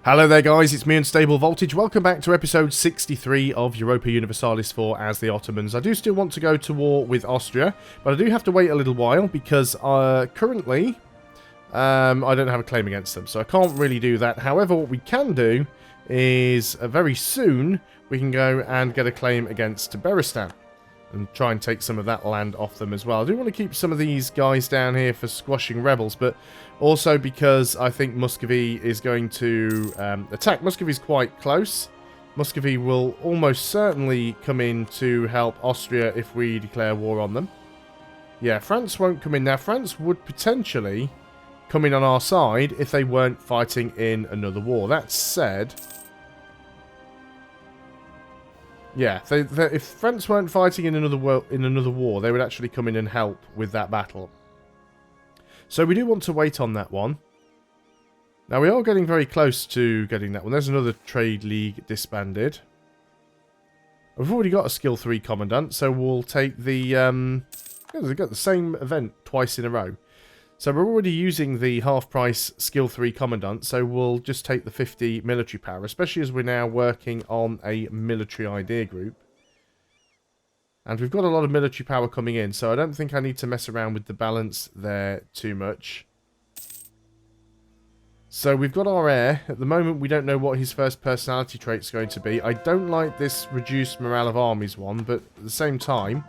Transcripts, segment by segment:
Hello there guys, it's me Unstable Voltage. Welcome back to episode 63 of Europa Universalis for As the Ottomans. I do still want to go to war with Austria, but I do have to wait a little while because currently I don't have a claim against them, so I can't really do that. However, what we can do is very soon we can go and get a claim against Beristan and try and take some of that land off them as well. I do want to keep some of these guys down here for squashing rebels, but also because I think Muscovy is going to attack. Muscovy's quite close. Muscovy will almost certainly come in to help Austria if we declare war on them. Yeah, France won't come in now. France would potentially come in on our side if they weren't fighting in another war. That said, yeah, if France weren't fighting in another war, they would actually come in and help with that battle. So we do want to wait on that one. Now we are getting very close to getting that one. There's another trade league disbanded. We've already got a skill 3 commandant, so we'll take the they've got the same event twice in a row. So we're already using the half-price skill 3 commandant, so we'll just take the 50 military power, especially as we're now working on a military idea group. And we've got a lot of military power coming in, so I don't think I need to mess around with the balance there too much. So we've got our heir. At the moment, we don't know what his first personality trait's going to be. I don't like this reduced morale of armies one, but at the same time,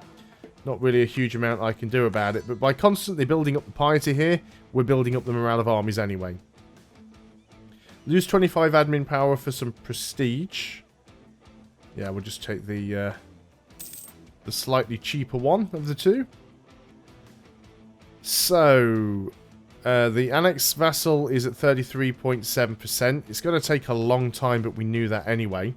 not really a huge amount I can do about it. But by constantly building up the piety here, we're building up the morale of armies anyway. Lose 25 admin power for some prestige. Yeah, we'll just take the slightly cheaper one of the two. So, the Annex Vassal is at 33.7%. It's going to take a long time, but we knew that anyway.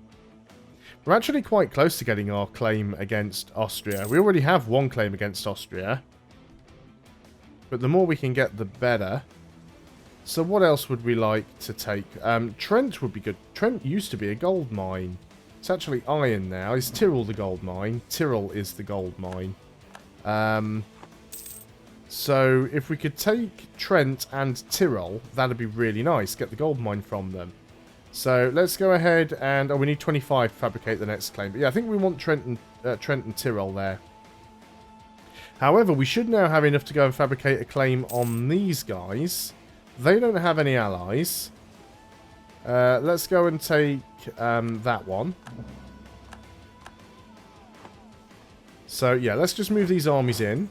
We're actually quite close to getting our claim against Austria. We already have one claim against Austria. But the more we can get, the better. So what else would we like to take? Trent would be good. Trent used to be a gold mine. It's actually iron now. Is Tyrol the gold mine? Tyrol is the gold mine. So if we could take Trent and Tyrol, that'd be really nice. Get the gold mine from them. So let's go ahead and... Oh, we need 25 to fabricate the next claim. But yeah, I think we want Trent and Tyrol there. However, we should now have enough to go and fabricate a claim on these guys. They don't have any allies. Let's go and take that one. So yeah, let's just move these armies in.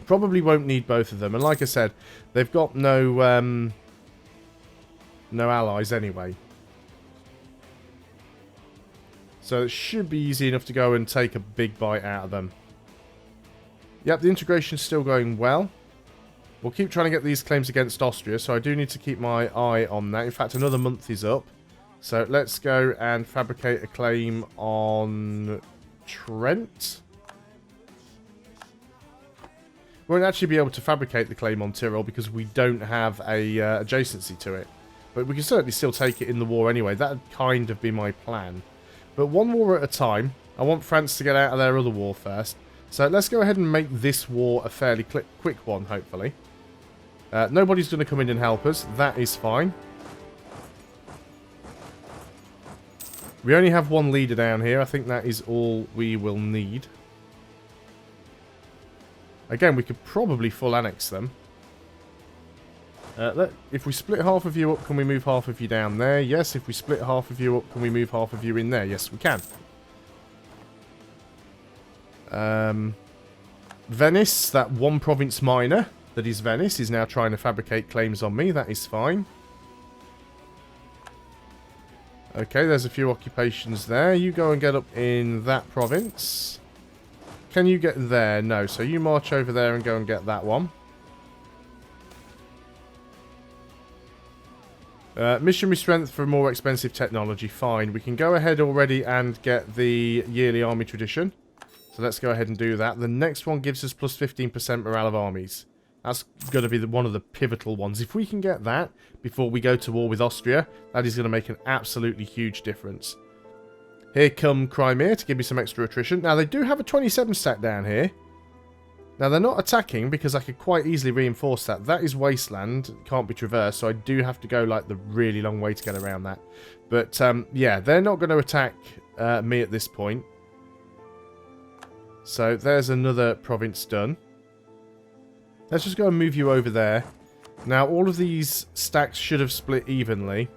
Probably won't need both of them. And like I said, they've got no allies anyway. So it should be easy enough to go and take a big bite out of them. Yep, the integration's still going well. We'll keep trying to get these claims against Austria, so I do need to keep my eye on that. In fact, another month is up. So let's go and fabricate a claim on Trent. We won't actually be able to fabricate the claim on Tyrol because we don't have a adjacency to it. But we can certainly still take it in the war anyway. That would kind of be my plan. But one war at a time. I want France to get out of their other war first. So let's go ahead and make this war a fairly quick one, hopefully. Nobody's going to come in and help us. That is fine. We only have one leader down here. I think that is all we will need. Again, we could probably full annex them. If we split half of you up, can we move half of you down there? Yes. If we split half of you up, can we move half of you in there? Yes, we can. Venice, that one province minor that is Venice, is now trying to fabricate claims on me. That is fine. Okay, there's a few occupations there. You go and get up in that province. Can you get there? No. So you march over there and go and get that one. Missionary strength for more expensive technology. Fine. We can go ahead already and get the yearly army tradition. So let's go ahead and do that. The next one gives us plus 15% morale of armies. That's going to be one of the pivotal ones. If we can get that before we go to war with Austria, that is going to make an absolutely huge difference. Here come Crimea to give me some extra attrition. Now, they do have a 27 stack down here. Now, they're not attacking because I could quite easily reinforce that. That is wasteland. It can't be traversed, so I do have to go, like, the really long way to get around that. But, yeah, they're not going to attack me at this point. So, there's another province done. Let's just go and move you over there. Now, all of these stacks should have split evenly.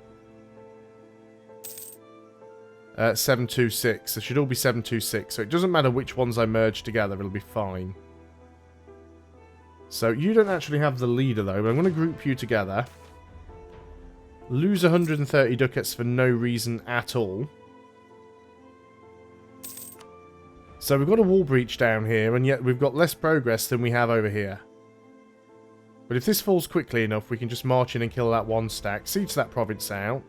726. They should all be 726. So, it doesn't matter which ones I merge together. It'll be fine. So, you don't actually have the leader, though. But I'm going to group you together. Lose 130 ducats for no reason at all. So, we've got a wall breach down here, and yet we've got less progress than we have over here. But if this falls quickly enough, we can just march in and kill that one stack. Siege that province out.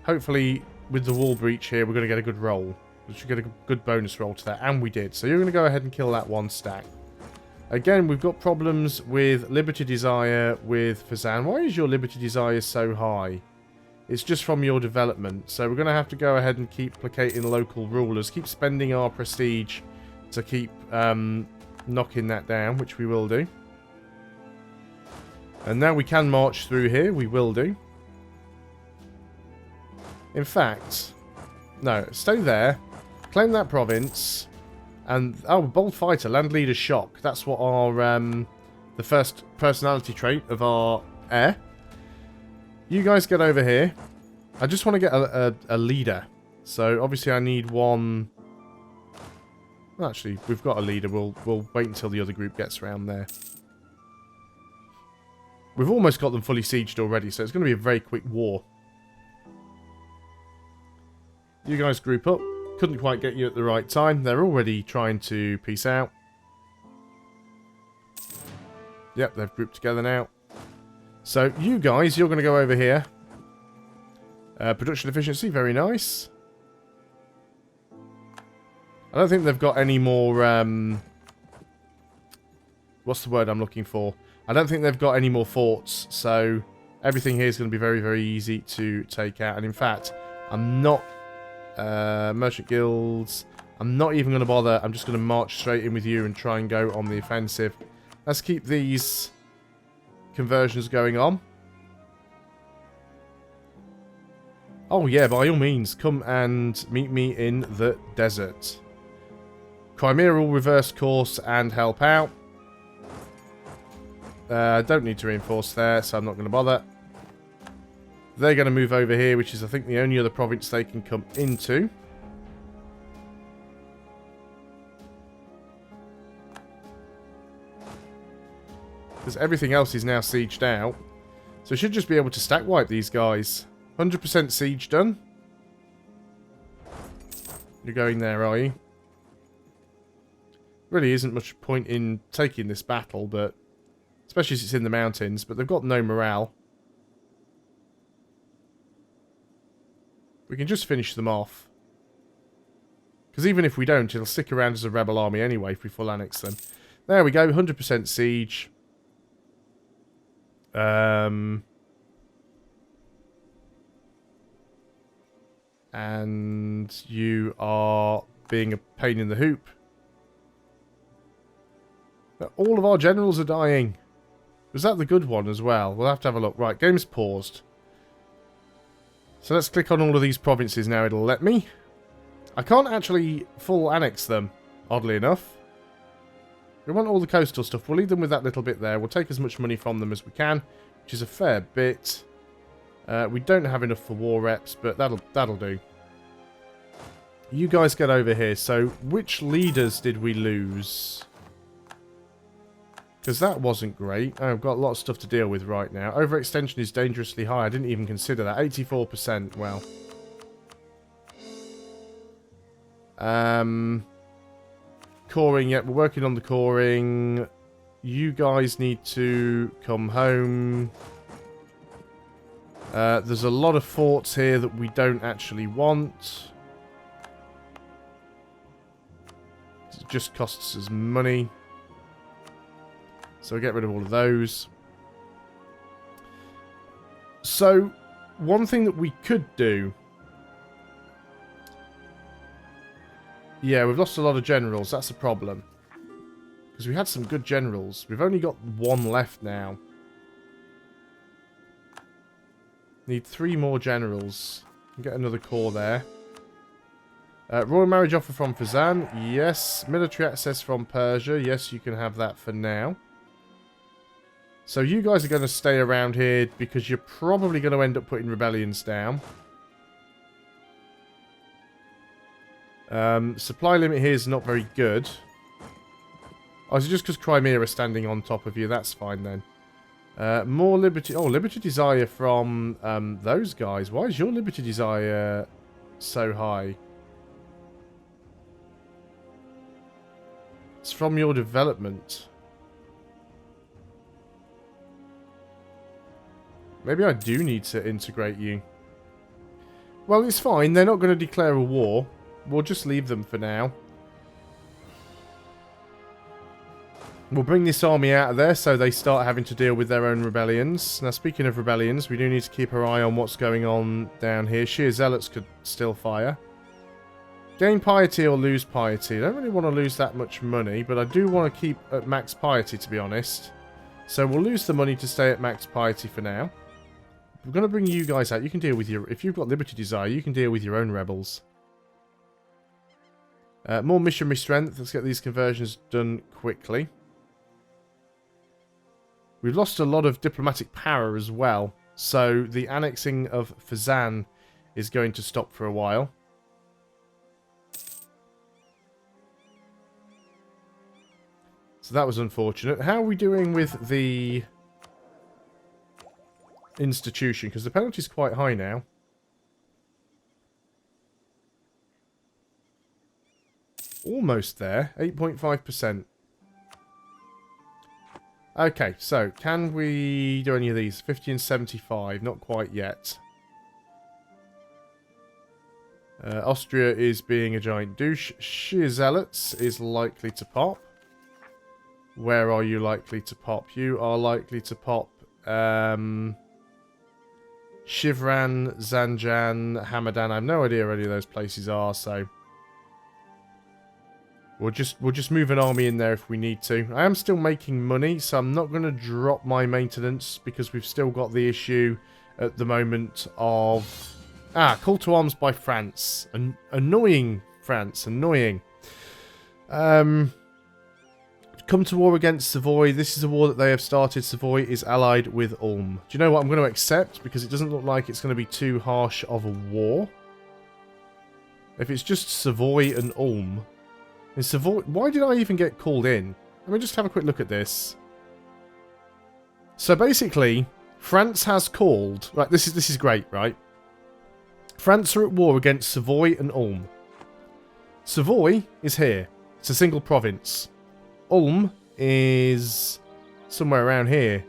Hopefully, with the wall breach here, we're going to get a good roll. We should get a good bonus roll to that, and we did. So you're going to go ahead and kill that one stack. Again, we've got problems with Liberty Desire with Fazan. Why is your Liberty Desire so high? It's just from your development. So we're going to have to go ahead and keep placating local rulers. Keep spending our prestige to keep knocking that down, which we will do. And now we can march through here. We will do. In fact, no, stay there. Claim that province, and oh, bold fighter, land leader shock. That's what our the first personality trait of our heir. You guys get over here. I just want to get a leader. So obviously I need one. Well, actually, we've got a leader. We'll wait until the other group gets around there. We've almost got them fully sieged already, so it's going to be a very quick war. You guys group up. Couldn't quite get you at the right time. They're already trying to peace out. Yep, they've grouped together now. So, you guys, you're going to go over here. Production efficiency, very nice. I don't think they've got any more... what's the word I'm looking for? I don't think they've got any more forts. So, everything here is going to be very, very easy to take out. And in fact, I'm not... merchant guilds. I'm not even going to bother. I'm just going to march straight in with you and try and go on the offensive. Let's keep these conversions going on. Oh yeah, by all means, come and meet me in the desert. Crimea will reverse course and help out. Don't need to reinforce there, so I'm not going to bother. They're going to move over here, which is, I think, the only other province they can come into. Because everything else is now sieged out. So we should just be able to stack wipe these guys. 100% siege done. You're going there, are you? Really isn't much point in taking this battle, but... especially as it's in the mountains, but they've got no morale. We can just finish them off. Because even if we don't, it'll stick around as a rebel army anyway if we full annex them. There we go, 100% siege. And you are being a pain in the hoop. All of our generals are dying. Was that the good one as well? We'll have to have a look. Right, game's paused. So let's click on all of these provinces now. It'll let me. I can't actually full annex them, oddly enough. We want all the coastal stuff. We'll leave them with that little bit there. We'll take as much money from them as we can, which is a fair bit. We don't have enough for war reps, but that'll do. You guys get over here. So, which leaders did we lose? Because that wasn't great. I've got a lot of stuff to deal with right now. Overextension is dangerously high. I didn't even consider that. 84%. Well. Coring. Yep, we're working on the coring. You guys need to come home. There's a lot of forts here that we don't actually want. It just costs us money. So we'll get rid of all of those. So, one thing that we could do Yeah, we've lost a lot of generals. That's a problem. Because we had some good generals. We've only got one left now. Need 3 more generals. Get another corps there. Royal marriage offer from Fezzan. Yes. Military access from Persia. Yes, you can have that for now. So you guys are going to stay around here because you're probably going to end up putting rebellions down. Supply limit here is not very good. Oh, is it just because Crimea are standing on top of you? That's fine then. More liberty... Oh, liberty desire from those guys. Why is your liberty desire so high? It's from your development. Maybe I do need to integrate you. Well, it's fine. They're not going to declare a war. We'll just leave them for now. We'll bring this army out of there so they start having to deal with their own rebellions. Now, speaking of rebellions, we do need to keep our eye on what's going on down here. Sheer Zealots could still fire. Gain piety or lose piety. I don't really want to lose that much money, but I do want to keep at max piety, to be honest. So we'll lose the money to stay at max piety for now. We're going to bring you guys out. You can deal with your... If you've got Liberty Desire, you can deal with your own rebels. More missionary strength. Let's get these conversions done quickly. We've lost a lot of diplomatic power as well. So the annexing of Fezzan is going to stop for a while. So that was unfortunate. How are we doing with the institution? Because the penalty is quite high now. Almost there. 8.5%. Okay, so can we do any of these? 50 and 75. Not quite yet. Austria is being a giant douche. Sheer Zealots is likely to pop. Where are you likely to pop? You are likely to pop Shivran, Zanjan, Hamadan. I have no idea where any of those places are, so we'll just move an army in there if we need to. I am still making money, so I'm not going to drop my maintenance because we've still got the issue at the moment of call to arms by France. Annoying France, annoying. Come to war against Savoy. This is a war that they have started. Savoy is allied with Ulm. Do you know what I'm going to accept? Because it doesn't look like it's going to be too harsh of a war. If it's just Savoy and Ulm. In Savoy, why did I even get called in? Let me just have a quick look at this. So basically, France has called... Right, this is great, right? France are at war against Savoy and Ulm. Savoy is here. It's a single province. Ulm is somewhere around here.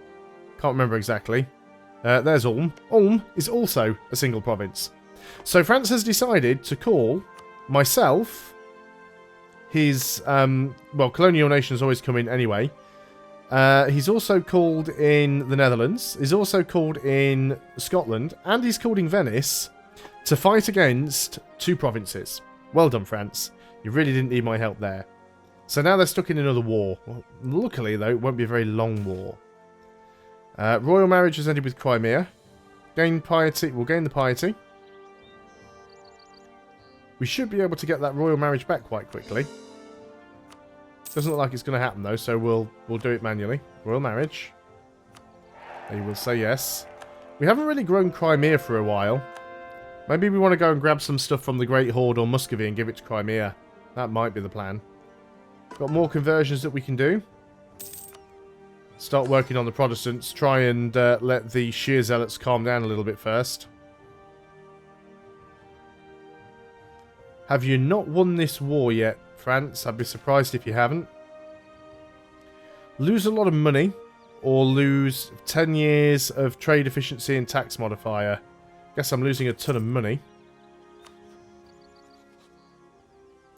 Can't remember exactly. There's Ulm. Ulm is also a single province. So France has decided to call myself, his, well, colonial nations always come in anyway. He's also called in the Netherlands. He's also called in Scotland. And he's called in Venice to fight against 2 provinces. Well done, France. You really didn't need my help there. So now they're stuck in another war. Well, luckily, though, it won't be a very long war. Royal marriage has ended with Crimea. Gain piety. We'll gain the piety. We should be able to get that royal marriage back quite quickly. Doesn't look like it's going to happen, though, so we'll do it manually. Royal marriage. They will say yes. We haven't really grown Crimea for a while. Maybe we want to go and grab some stuff from the Great Horde or Muscovy and give it to Crimea. That might be the plan. Got more conversions that we can do. Start working on the Protestants. Try and let the Sheer Zealots calm down a little bit first. Have you not won this war yet, France? I'd be surprised if you haven't. Lose a lot of money. Or lose 10 years of trade efficiency and tax modifier. Guess I'm losing a ton of money.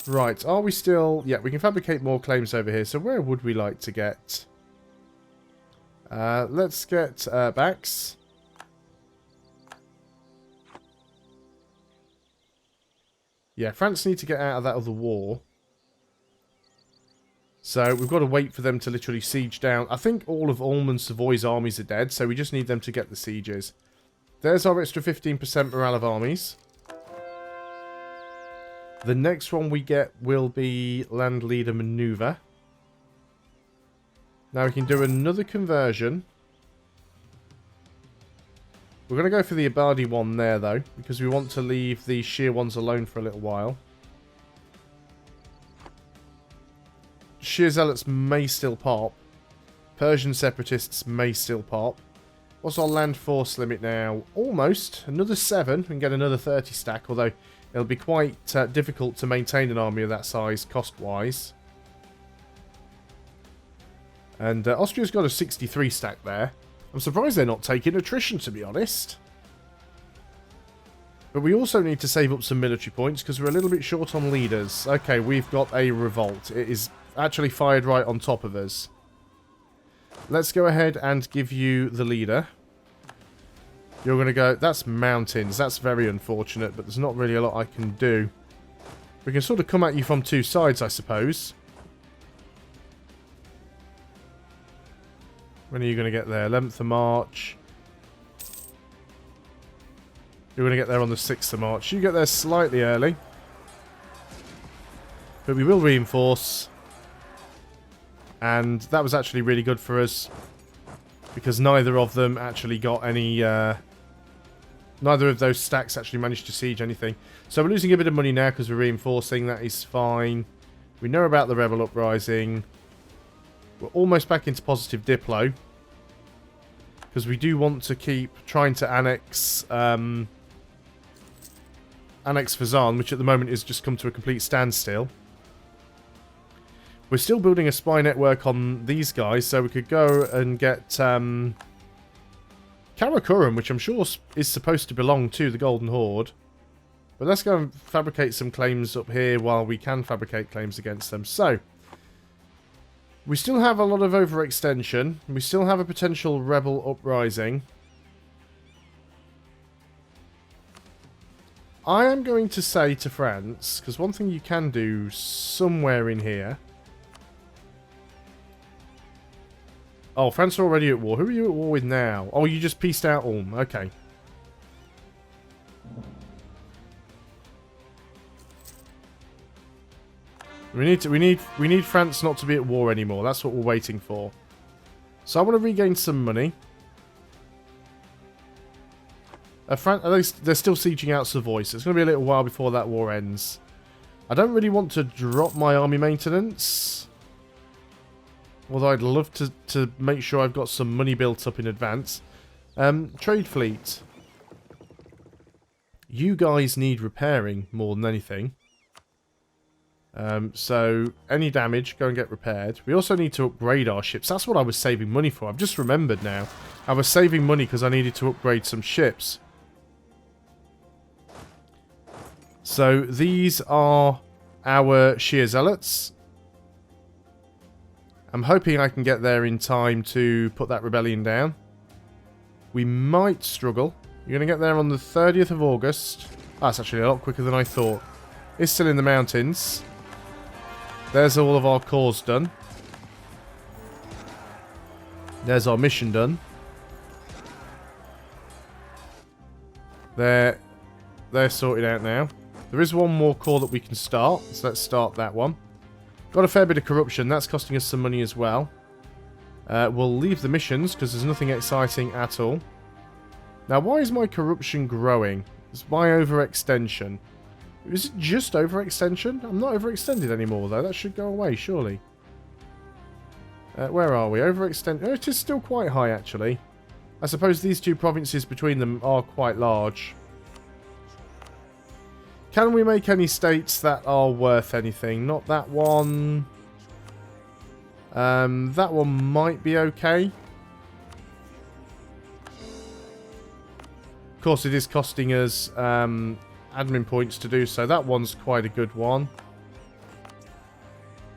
Right, are we still... Yeah, we can fabricate more claims over here. So where would we like to get? Let's get Bax. Yeah, France need to get out of that other war. So we've got to wait for them to literally siege down. I think all of Ulm Savoy's armies are dead, so we just need them to get the sieges. There's our extra 15% morale of armies. The next one we get will be Land Leader Maneuver. Now we can do another conversion. We're going to go for the Abadi one there, though, because we want to leave the sheer ones alone for a little while. Sheer Zealots may still pop. Persian Separatists may still pop. What's our land force limit now? Almost. Another 7. We can get another 30 stack, although it'll be quite difficult to maintain an army of that size cost-wise. And Austria's got a 63 stack there. I'm surprised they're not taking attrition, to be honest. But we also need to save up some military points because we're a little bit short on leaders. Okay, we've got a revolt. It is actually fired right on top of us. Let's go ahead and give you the leader. You're going to go... That's mountains. That's very unfortunate, but there's not really a lot I can do. We can sort of come at you from two sides, I suppose. When are you going to get there? 11th of March. You're going to get there on the 6th of March. You get there slightly early. But we will reinforce. And that was actually really good for us. Because neither of them actually got any... neither of those stacks actually managed to siege anything. So we're losing a bit of money now because we're reinforcing. That is fine. We know about the rebel uprising. We're almost back into positive Diplo. Because we do want to keep trying to annex... annex Fazan, which at the moment has just come to a complete standstill. We're still building a spy network on these guys, so we could go and get Karakorum, which I'm sure is supposed to belong to the Golden Horde. But let's go and fabricate some claims up here while we can fabricate claims against them. So, we still have a lot of overextension. We still have a potential rebel uprising. I am going to say to France, because one thing you can do somewhere in here... Oh, France are already at war. Who are you at war with now? Oh, you just pieced out Ulm. Okay. We need France not to be at war anymore. That's what we're waiting for. So I want to regain some money. At least they're still sieging out Savoy, so it's going to be a little while before that war ends. I don't really want to drop my army maintenance. Although I'd love to make sure I've got some money built up in advance. Trade fleet. You guys need repairing more than anything. So, any damage, go and get repaired. We also need to upgrade our ships. That's what I was saving money for. I've just remembered now. I was saving money because I needed to upgrade some ships. So, these are our Sheer Zealots. I'm hoping I can get there in time to put that rebellion down. We might struggle. You're going to get there on the 30th of August. That's actually a lot quicker than I thought. It's still in the mountains. There's all of our cores done. There's our mission done. They're sorted out now. There is one more core that we can start, so let's start that one. Got a fair bit of corruption. That's costing us some money as well. We'll leave the missions because there's nothing exciting at all. Now, why is my corruption growing? It's my overextension. Is it just overextension? I'm not overextended anymore, though. That should go away, surely. Where are we? Overextend... Oh, it is still quite high, actually. I suppose these two provinces between them are quite large. Can we make any states that are worth anything? Not that one. That one might be okay. Of course, it is costing us admin points to do so. That one's quite a good one.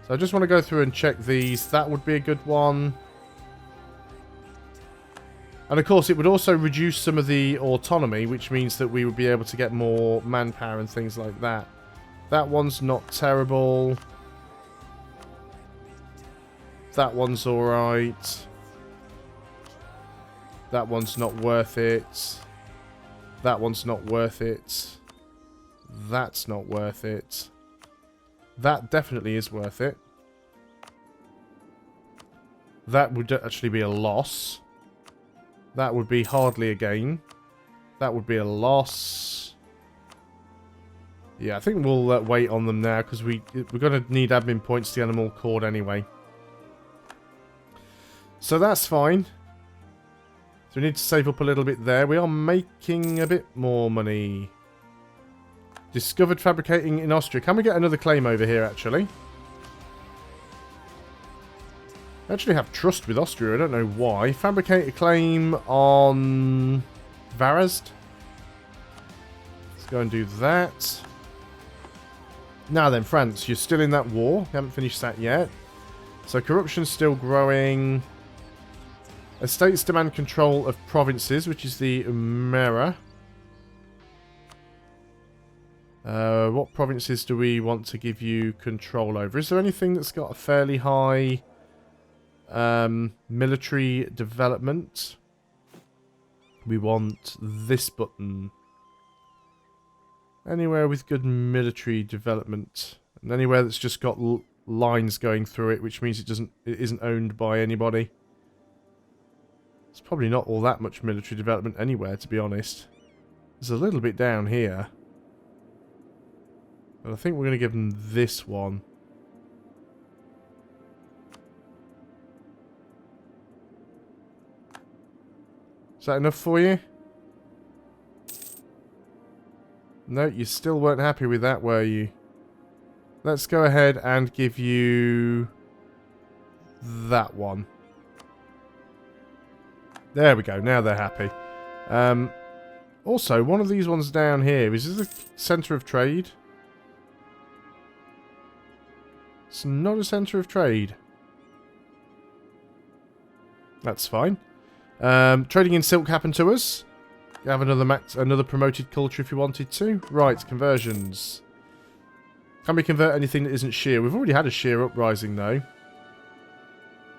So I just want to go through and check these. That would be a good one. And of course, it would also reduce some of the autonomy, which means that we would be able to get more manpower and things like that. That one's not terrible. That one's alright. That one's not worth it. That one's not worth it. That's not worth it. That definitely is worth it. That would actually be a loss. That would be hardly a gain. That would be a loss. Yeah, I think we'll wait on them now because we're going to need admin points to get them all caught anyway. So that's fine. So we need to save up a little bit there. We are making a bit more money. Discovered fabricating in Austria. Can we get another claim over here, actually? I actually have trust with Austria. I don't know why. Fabricate a claim on Varazd. Let's go and do that. Now then, France. You're still in that war. You haven't finished that yet. So corruption's still growing. Estates demand control of provinces, which is the Umera. What provinces do we want to give you control over? Is there anything that's got a fairly high military development? We want this button. Anywhere with good military development. And anywhere that's just got lines going through it, which means it isn't owned by anybody. It's probably not all that much military development anywhere, to be honest. There's a little bit down here. And I think we're going to give them this one. Is that enough for you? No, you still weren't happy with that, were you? Let's go ahead and give you that one. There we go. Now they're happy. Also, one of these ones down here. Is this a centre of trade? It's not a centre of trade. That's fine. Trading in silk happened to us. You have another promoted culture if you wanted to. Right, conversions. Can we convert anything that isn't shear? We've already had a shear uprising, though.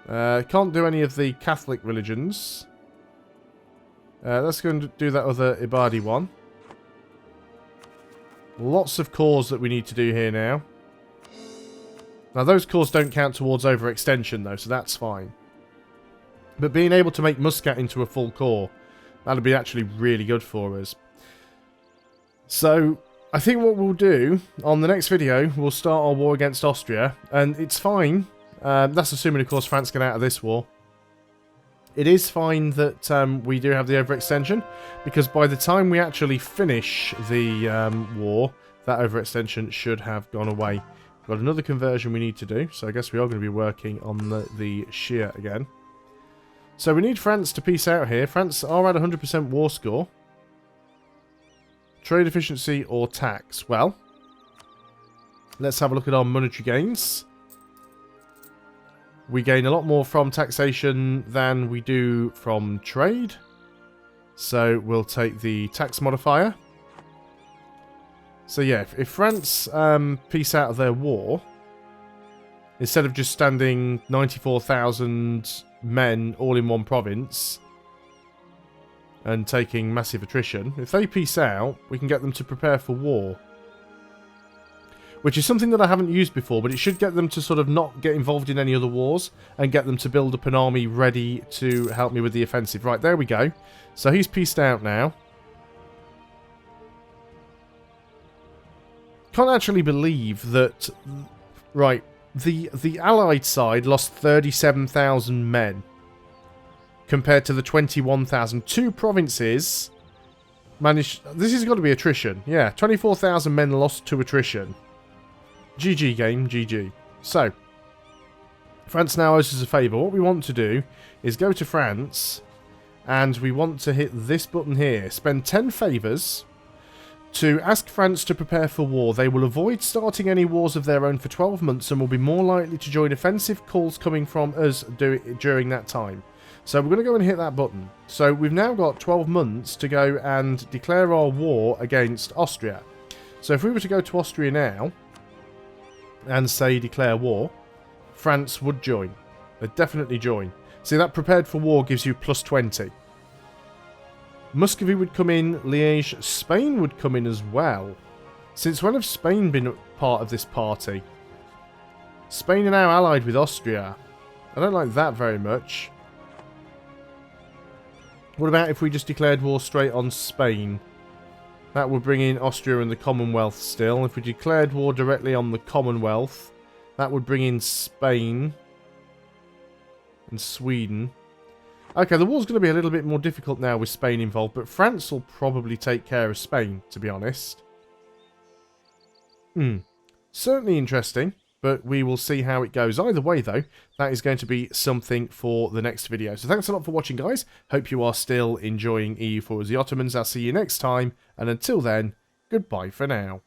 Can't do any of the Catholic religions. Let's go and do that other Ibadi one. Lots of cores that we need to do here now. Now, those cores don't count towards overextension, though, so that's fine. But being able to make Muscat into a full core, that'll be actually really good for us. So, I think what we'll do on the next video, we'll start our war against Austria. And it's fine. That's assuming, of course, France get out of this war. It is fine that we do have the overextension, because by the time we actually finish the war, that overextension should have gone away. We've got another conversion we need to do, so I guess we are going to be working on the shear again. So we need France to peace out here. France are at 100% war score. Trade efficiency or tax? Well, let's have a look at our monetary gains. We gain a lot more from taxation than we do from trade. So we'll take the tax modifier. So yeah, if France peace out of their war, instead of just standing 94,000 men all in one province and taking massive attrition, if they peace out, we can get them to prepare for war. Which is something that I haven't used before, but it should get them to sort of not get involved in any other wars and get them to build up an army ready to help me with the offensive. Right, there we go. So he's peaced out now. Can't actually believe that... Right, the Allied side lost 37,000 men compared to the 21,000. Two provinces managed... This has got to be attrition. Yeah, 24,000 men lost to attrition. GG game, GG. So, France now owes us a favour. What we want to do is go to France, and we want to hit this button here. Spend 10 favours to ask France to prepare for war. They will avoid starting any wars of their own for 12 months and will be more likely to join offensive calls coming from us during that time. So we're going to go and hit that button. So we've now got 12 months to go and declare our war against Austria. So if we were to go to Austria now and say declare war, France would join. They'd definitely join. See, that prepared for war gives you plus 20. Muscovy would come in. Liège. Spain would come in as well. Since when have Spain been part of this party? Spain are now allied with Austria. I don't like that very much. What about if we just declared war straight on Spain? That would bring in Austria and the Commonwealth still. If we declared war directly on the Commonwealth, that would bring in Spain and Sweden. Okay, the war's going to be a little bit more difficult now with Spain involved, but France will probably take care of Spain, to be honest. Certainly interesting, but we will see how it goes. Either way, though, that is going to be something for the next video. So thanks a lot for watching, guys. Hope you are still enjoying EU4 as the Ottomans. I'll see you next time, and until then, goodbye for now.